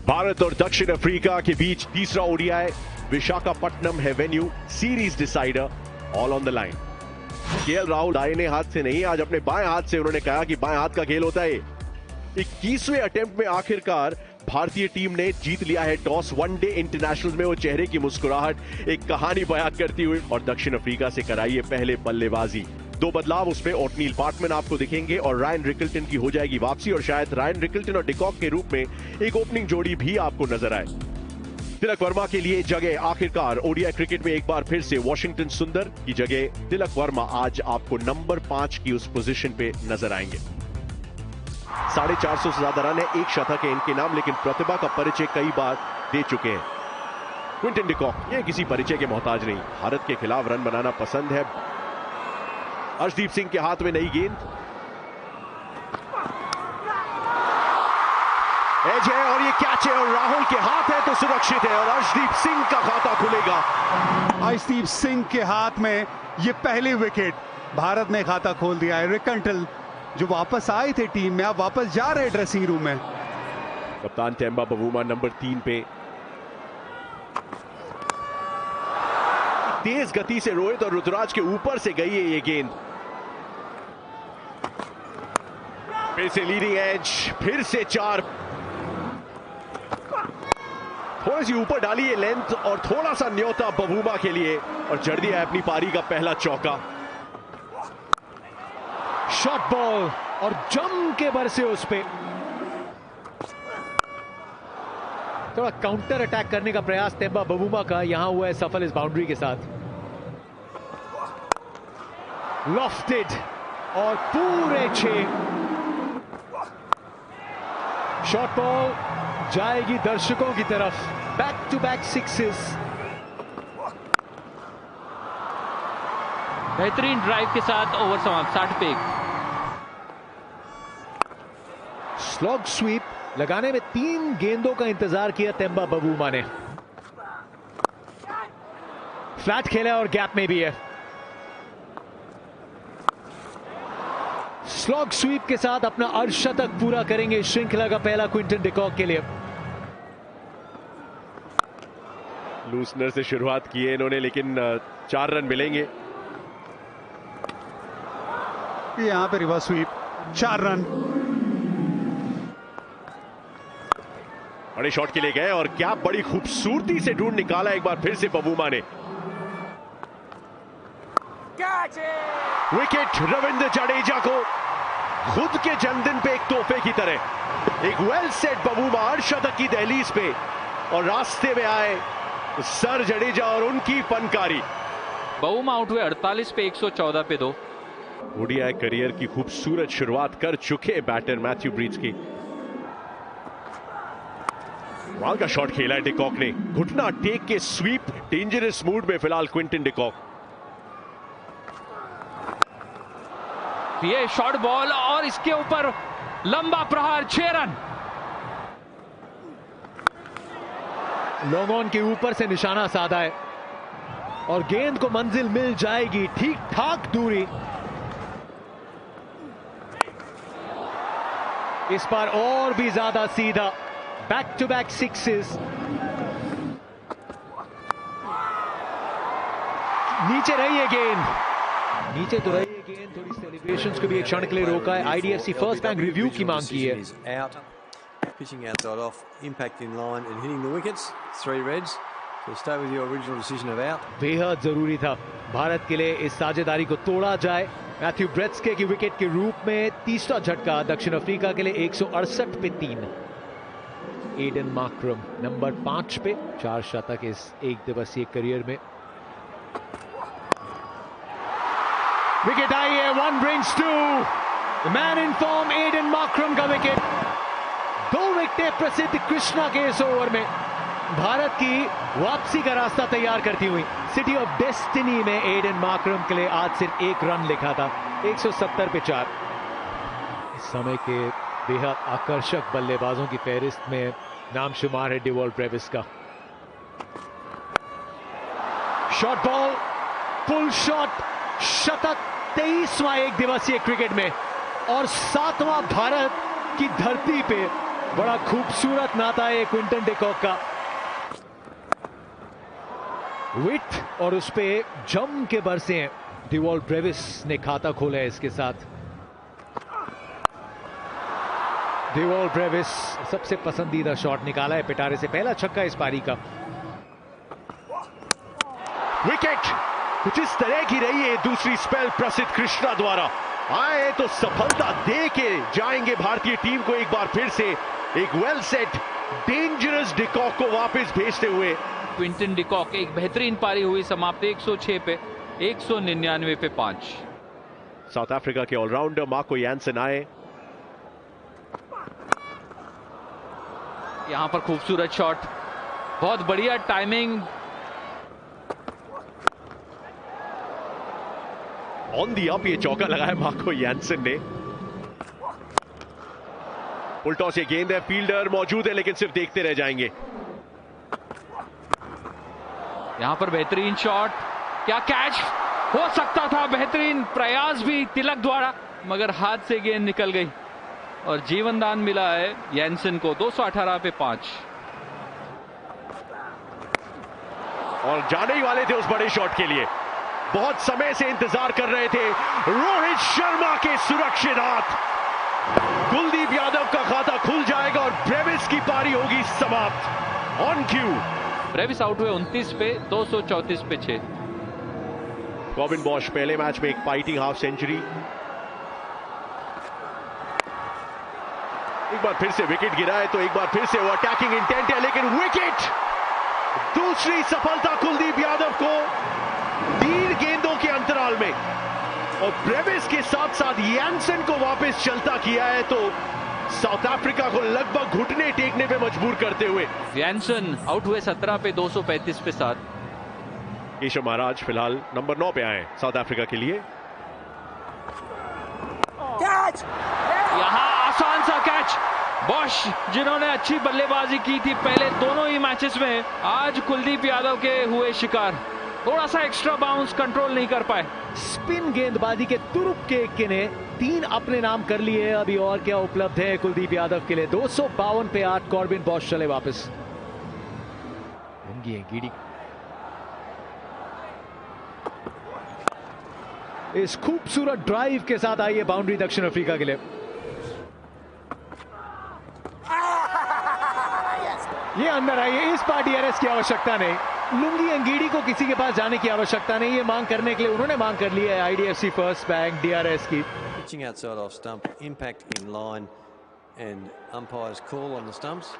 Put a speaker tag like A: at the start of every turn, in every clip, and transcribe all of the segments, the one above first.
A: भारत और दक्षिण अफ्रीका के बीच तीसरा ओडीआई विशाखापट्टनम है venue, series decider, all on the line. KL Rahul दाहिने हाथ से नहीं, आज अपने बाएं हाथ से उन्होंने कहा कि बाएं हाथ का खेल होता है। 21वें अटेम्प्ट में आखिरकार भारतीय टीम ने जीत लिया है टॉस। वनडे इंटरनेशनल में वो चेहरे की मुस्कुराहट एक कहानी बयां करती हुई और दक्षिण अफ्रीका से कराई है पहले बल्लेबाजी। दो बदलाव उसमें ओटनील पार्टमैन आपको दिखेंगे और रायन रिकल्टन की हो जाएगी वापसी, और शायद रायन रिकल्टन और डिकॉक के रूप में एक ओपनिंग जोड़ी भी आपको नजर आए। तिलक वर्मा के लिए जगह आखिरकार ओडीआई क्रिकेट में एक बार फिर से वॉशिंगटन सुंदर की जगह तिलक वर्मा आज आपको नंबर 5 की उस पोजीशन पे नजर आएंगे। 450 से ज्यादा रन है, एक शतक है इनके नाम, लेकिन प्रतिभा का परिचय कई बार दे चुके हैं। क्विंटन डिकॉक ये किसी परिचय के मोहताज नहीं, भारत के खिलाफ रन बनाना पसंद है। अर्शदीप सिंह के हाथ में नई गेंद, एज है और ये कैच है, और राहुल के हाथ है तो सुरक्षित है और अर्शदीप सिंह का खाता खुलेगा।
B: अर्शदीप सिंह के हाथ में ये पहली विकेट, भारत ने खाता खोल दिया है। रिकल्टन जो वापस आए थे टीम में, अब वापस जा रहे ड्रेसिंग रूम में।
A: कप्तान टेम्बा बवूमा नंबर 3 पे, तेज गति से रोहित और रुतुराज के ऊपर से गई है ये गेंद। फिर से लीडिंग एज, फिर से 4, थोड़ी सी ऊपर डाली है लेंथ और थोड़ा सा न्योता बवूमा के लिए, और जड़ दिया है अपनी पारी का पहला चौका।
C: शॉट बॉल और जम के बरसे उस पे। थोड़ा काउंटर अटैक करने का प्रयास तेम्बा बवूमा का यहां हुआ है सफल इस बाउंड्री के साथ। लॉफ्टेड और पूरे 6। शॉट बॉल जाएगी दर्शकों की तरफ। Back to back 6s।
D: बेहतरीन ड्राइव के साथ ओवर समाप्त 60 पे।
C: स्लॉग स्वीप लगाने में 3 गेंदों का इंतजार किया तेम्बा बवूमा ने। फ्लैट खेला और गैप में भी है। स्लॉग स्वीप के साथ अपना अर्धशतक पूरा करेंगे श्रृंखला का पहला क्विंटन डिकॉक के लिए।
A: लूसनर से शुरुआत की है इन्होंने, लेकिन 4 रन मिलेंगे।
B: यहां पे रिवर्स स्वीप, 4 रन।
A: बड़े शॉट के लिए गए और क्या बड़ी खूबसूरती से ढूंढ निकाला एक बार फिर से बवूमा ने। विकेट रविंद्र जडेजा को खुद के जन्मदिन पे एक तोहफे की तरह। एक वेल सेट बवूमा अर्धशतक की दहलीज पे, और रास्ते में आए सर जडेजा और उनकी फनकारी।
D: बवूमा आउट हुए 48 पे 114 पे 2।
A: ओडीआई करियर की खूबसूरत शुरुआत कर चुके बैटर मैथ्यू ब्रीच की। वहां का शॉट खेला है डिकॉक ने, घुटना टेक के स्वीप, डेंजरस मूड में फिलहाल क्विंटन डिकॉक।
D: ये शॉट बॉल और इसके ऊपर लंबा प्रहार, 6 रन।
C: लॉन्ग ऑन के ऊपर से निशाना साधा है और गेंद को मंजिल मिल जाएगी, ठीक ठाक दूरी। इस बार और भी ज्यादा सीधा। Back to back 6s। नीचे रही है गेंद, नीचे तो रही है गेंद। थोड़ी सेलिब्रेशंस को भी एक क्षण के लिए रोका है। आईडीएफसी फर्स्ट बैंक रिव्यू की मांग की है।
E: Pitching outside off, impact in line and hitting the wickets. 3 reds. So stay with your original decision of out.
C: बेहद जरूरी था भारत के लिए इस साझेदारी को तोड़ा जाए। मैथ्यू ब्रेट्सके की विकेट के रूप में तीसरा झटका दक्षिण अफ्रीका के लिए 168 पे 3। एडन मार्करम नंबर 5 पे 4 शतक इस एक दिवसीय करियर में। विकेट आई है, 1 brings 2। Man in form Aiden Markram का विकेट। 2 विकेटें प्रसिद्ध कृष्णा के इस ओवर में भारत की वापसी का रास्ता तैयार करती हुई। सिटी ऑफ डेस्टिनी में एडन मार्करम के लिए आज सिर्फ 1 रन लिखा था, 170 पे 4। इस समय के बेहद आकर्षक बल्लेबाजों की फहरिस्त में नाम शुमार है डिवॉल्ट ब्रेविस का। शॉट बॉल, पुल शॉट, शतक, 23वां एक दिवसीय क्रिकेट में और 7वां भारत की धरती पे बड़ा खूबसूरत नाता है क्विंटन डिकॉक का। विट और उस पे जम के बरसे हैं। डिवॉल्ट ब्रेविस ने खाता खोला है इसके साथ। डिवॉल्ट ब्रेविस सबसे पसंदीदा शॉट निकाला है पिटारे से, पहला छक्का इस पारी का।
A: विकेट कुछ इस तरह की रही है दूसरी स्पेल प्रसिद्ध कृष्णा द्वारा। आए तो सफलता दे के जाएंगे भारतीय टीम को एक बार फिर से एक वेल सेट डेंजरस डिकॉक को वापस भेजते हुए।
D: क्विंटन डिकॉक एक बेहतरीन पारी हुई समाप्त 106 पे 199 पे 5।
A: साउथ अफ्रीका के ऑलराउंडर मार्को यानसन आए।
D: यहां पर खूबसूरत शॉट, बहुत बढ़िया टाइमिंग।
A: ऑन दी अप ये चौका लगाया मार्को यानसन ने। उल्टों से गेंद है, फील्डर मौजूद है लेकिन सिर्फ देखते रह जाएंगे।
D: यहां पर बेहतरीन शॉट, क्या कैच हो सकता था, बेहतरीन प्रयास भी तिलक द्वारा, मगर हाथ से गेंद निकल गई और जीवन दान मिला है यानसन को 218 पे 5।
A: और जाने ही वाले थे उस बड़े शॉट के लिए, बहुत समय से इंतजार कर रहे थे। रोहित शर्मा के सुरक्षित हाथ, कुलदीप यादव का खाता खुल जाएगा और ब्रेविस की पारी होगी समाप्त। ऑन क्यू
D: ब्रेविस आउट हुए 29 पे 234 पे 6।
A: कॉबिन बॉश पहले मैच में एक फाइटिंग हाफ सेंचुरी। एक बार फिर से विकेट गिरा है तो एक बार फिर से वो अटैकिंग इंटेंट है, लेकिन विकेट, दूसरी सफलता कुलदीप यादव को 3 गेंदों के अंतराल में, और ब्रेविस के साथ साथ यानसन को वापस चलता किया है तो साउथ अफ्रीका को लगभग घुटने टेकने पे मजबूर करते हुए।
D: यानसन आउट हुए 17 पे 235 पे 7।
A: केशव महाराज फिलहाल नंबर 9 पे आए साउथ अफ्रीका के लिए।
D: यहां आसान सा कैच, बॉश जिन्होंने अच्छी बल्लेबाजी की थी पहले दोनों ही मैचेस में, आज कुलदीप यादव के हुए शिकार। थोड़ा सा एक्स्ट्रा बाउंस कंट्रोल नहीं कर पाए।
C: स्पिन गेंदबाजी के तुरुप के इक्के ने 3 अपने नाम कर लिए। अभी और क्या उपलब्ध है कुलदीप यादव के लिए। 252 पे 8 कॉर्बिन बॉश चले वापस। गिडी इस खूबसूरत ड्राइव के साथ आई है बाउंड्री दक्षिण अफ्रीका के लिए। ये अंदर आई है, इस बार डीआरएस की आवश्यकता नहीं। लुंगी अंगीडी को किसी के पास जाने की आवश्यकता नहीं, ये मांग करने के लिए उन्होंने मांग कर ली है आईडीएफसी फर्स्ट बैंक डीआरएस की।
E: Pitching outside off stump, impact in line, and umpire's call on the stumps.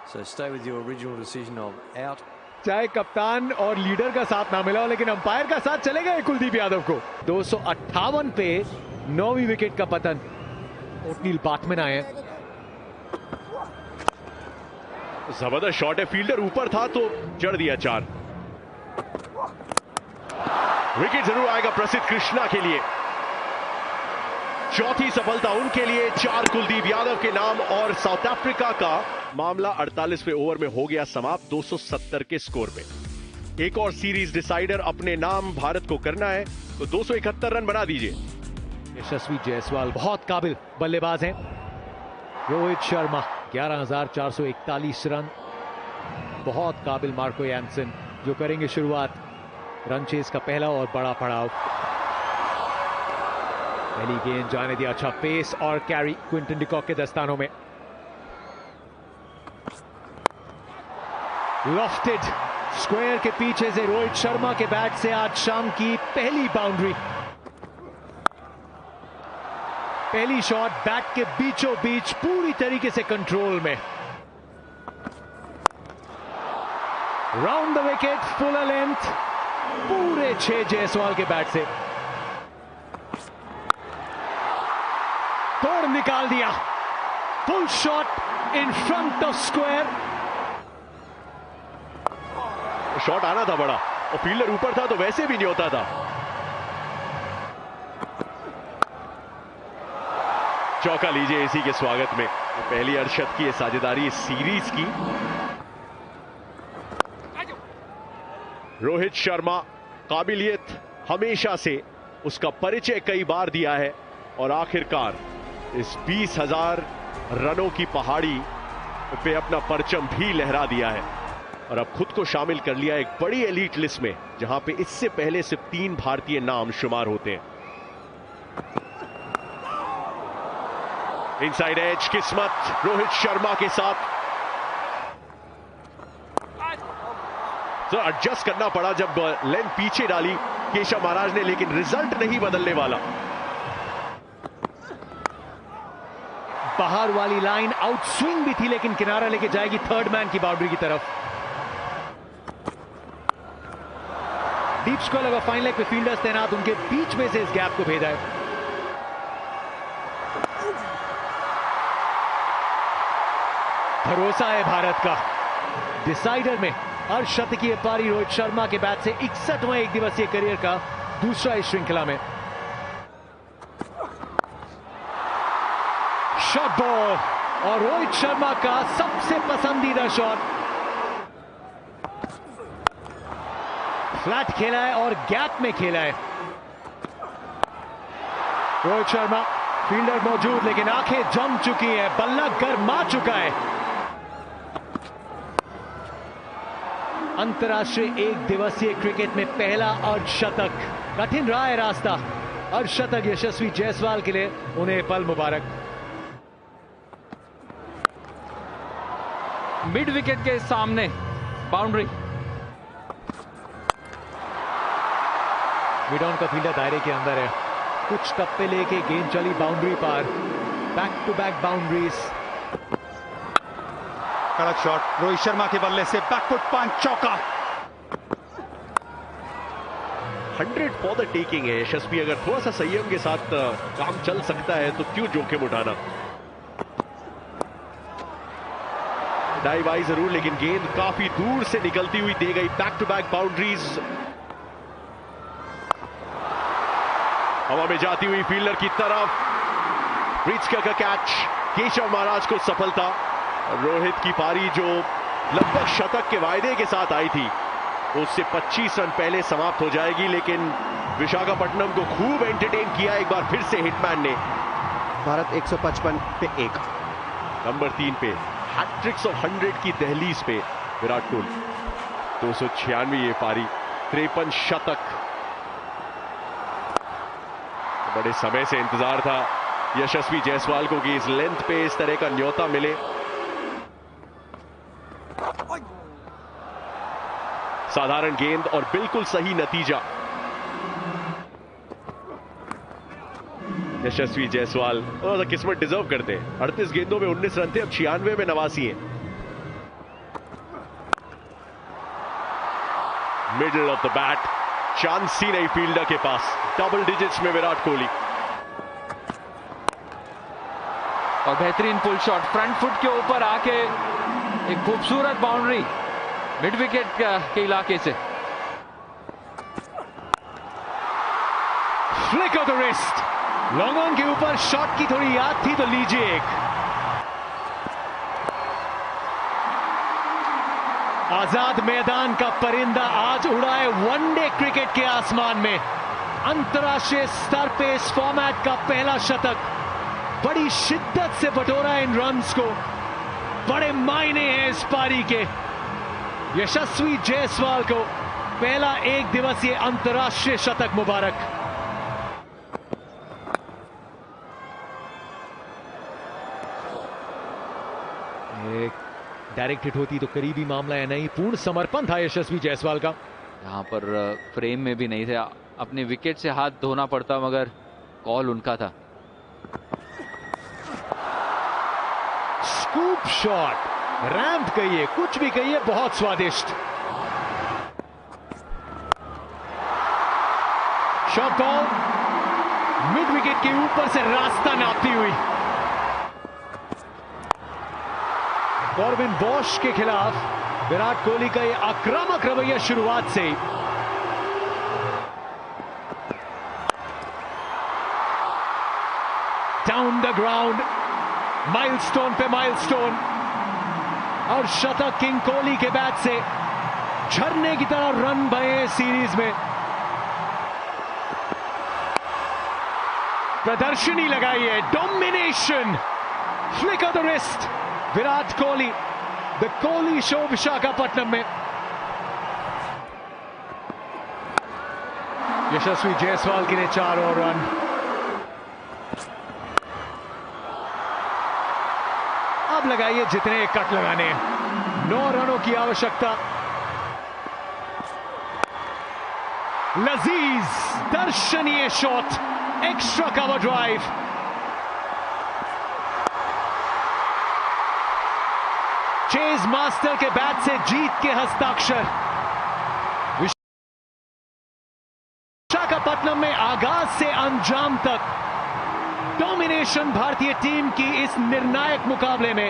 E: So stay with your original decision of out.
C: चाहे कप्तान और लीडर का साथ ना मिला हो, लेकिन अंपायर का साथ चलेगा कुलदीप यादव को। 258 पे 9वीं विकेट का पतन। ओटनील बाटमैन आए।
A: जबरदस्त शॉट है, फील्डर ऊपर था तो जड़ दिया 4। विकेट जरूर आएगा प्रसिद्ध कृष्णा के लिए। चौथी सफलता उनके लिए, 4 कुलदीप यादव के नाम, और साउथ अफ्रीका का मामला 48वें ओवर में हो गया समाप्त 270 के स्कोर पे। एक और सीरीज डिसाइडर अपने नाम भारत को करना है तो 271 रन बना दीजिए।
C: यशस्वी जायसवाल बहुत काबिल बल्लेबाज हैं। रोहित शर्मा 11,441 रन, बहुत काबिल मार्को यानसन जो करेंगे शुरुआत रन चेस का पहला और बड़ा पड़ाव। पहली गेंद जाने दिया, अच्छा पेस और कैरी क्विंटन डिकॉक के दस्तानों में। लॉफ्टेड स्क्वायर के पीछे से रोहित शर्मा के बैट से आज शाम की पहली बाउंड्री। पहली शॉट बैट के बीचों बीच पूरी तरीके से कंट्रोल में। Round the wicket, full length, पूरे 6 जायसवाल के बैट से तोड़ निकाल दिया। Full shot in front of square.
A: Shot आना था बड़ा, और फील्डर ऊपर था तो वैसे भी नहीं होता था। चौका लीजिए इसी के स्वागत में। पहली अर्शद की साझेदारी सीरीज की। रोहित शर्मा काबिलियत हमेशा से उसका परिचय कई बार दिया है, और आखिरकार इस 20,000 रनों की पहाड़ी पे अपना परचम भी लहरा दिया है और अब खुद को शामिल कर लिया एक बड़ी एलीट लिस्ट में, जहां पे इससे पहले सिर्फ 3 भारतीय नाम शुमार होते हैं। इनसाइड एज किस्मत रोहित शर्मा के साथ, तो एडजस्ट करना पड़ा जब लेंथ पीछे डाली केशव महाराज ने, लेकिन रिजल्ट नहीं बदलने वाला।
C: बाहर वाली लाइन आउट स्विंग भी थी, लेकिन किनारा लेके जाएगी थर्ड मैन की बाउंड्री की तरफ। डीप स्क्वायर लगा, फाइन लेग पे फील्डर्स तैनात, उनके बीच में से इस गैप को भेजा है। भरोसा है भारत का डिसाइडर में। अर्धशतकीय पारी रोहित शर्मा के बैट से 61वां एक दिवसीय करियर का दूसरा इस श्रृंखला में। शॉट बॉल और रोहित शर्मा का सबसे पसंदीदा शॉट। फ्लैट खेला है और गैप में खेला है रोहित शर्मा। फील्डर मौजूद, लेकिन आंखें जम चुकी हैं, बल्ला गरमा चुका है। अंतर्राष्ट्रीय एक दिवसीय क्रिकेट में पहला अर्धशतक। कठिन रहा है रास्ता। अर्धशतक यशस्वी जायसवाल के लिए उन्हें पल मुबारक।
D: मिड विकेट के सामने बाउंड्री।
C: मिड ऑन का फील्डर दायरे के अंदर है, कुछ टप्पे लेके गेंद चली बाउंड्री पार। Back to back boundaries.
B: कड़क शॉट रोहित शर्मा के बल्ले से, बैकफुट पंच, चौका।
A: 100 फॉर द टेकिंग है। यशस्वी अगर थोड़ा सा संयम के साथ काम चल सकता है तो क्यों जोखिम उठाना। डाइव आई जरूर, लेकिन गेंद काफी दूर से निकलती हुई दे गई। Back to back boundaries. हवा में जाती हुई फील्डर की तरफ, ब्रिज का कैच। केशव महाराज को सफलता। रोहित की पारी जो लगभग शतक के वायदे के साथ आई थी, उससे 25 रन पहले समाप्त हो जाएगी, लेकिन विशाखापट्टनम को खूब एंटरटेन किया एक बार फिर से हिटमैन ने।
F: भारत 155 पे 1,
A: नंबर 3 पे हैट्रिक्स ऑफ 100 की दहलीज पे विराट कोहली। 296 ये पारी, 53 शतक। बड़े समय से इंतजार था यशस्वी जायसवाल को कि इस लेंथ पे इस तरह का न्योता मिले। साधारण गेंद और बिल्कुल सही नतीजा। यशस्वी जायसवाल थोड़ा सा किस्मत डिजर्व करते हैं। 38 गेंदों में 19 रन थे, अब 96 में 89 है। Middle of the bat, chance ही नहीं फील्डर के पास। डबल डिजिट्स में विराट कोहली।
D: और बेहतरीन पुल शॉट, फ्रंट फुट के ऊपर आके एक खूबसूरत बाउंड्री मिड विकेट के इलाके से।
C: Flick of the wrist, long on के ऊपर शॉट की थोड़ी याद थी तो लीजिए एक। आजाद मैदान का परिंदा आज उड़ा है वनडे क्रिकेट के आसमान में। अंतर्राष्ट्रीय स्तर पे इस फॉर्मेट का पहला शतक। बड़ी शिद्दत से बटोरा इन रन्स को। बड़े मायने हैं इस पारी के। यशस्वी जायसवाल को पहला एक दिवसीय अंतर्राष्ट्रीय शतक मुबारक। एक डायरेक्ट हिट होती तो करीबी मामला है, नहीं, पूर्ण समर्पण था यशस्वी जायसवाल का।
D: यहां पर फ्रेम में भी नहीं थे, अपने विकेट से हाथ धोना पड़ता, मगर कॉल उनका था।
C: स्कूप शॉट, रैंप कहिए, कुछ भी कहिए, बहुत स्वादिष्ट। शॉट बॉल मिड विकेट के ऊपर से रास्ता नापती हुई। कॉर्बिन बॉश के खिलाफ विराट कोहली का यह आक्रामक रवैया शुरुआत से ही। डाउन द ग्राउंड, माइलस्टोन पे माइलस्टोन, और शतक किंग कोहली के बैट से झरने की तरह रन बहे सीरीज में। प्रदर्शनी लगाई है, domination, flick of the wrist, Virat Kohli, the Kohli show Visakhapatnam में। यशस्वी जायसवाल के लिए 4 और रन। अब लगाइए जितने कट लगाने, 9 रनों की आवश्यकता। लजीज दर्शनीय shot, extra cover drive. Chase master के बैट से जीत के हस्ताक्षर। विशाखापट्टनम में आगाज से अंजाम तक डोमिनेशन भारतीय टीम की इस निर्णायक मुकाबले में।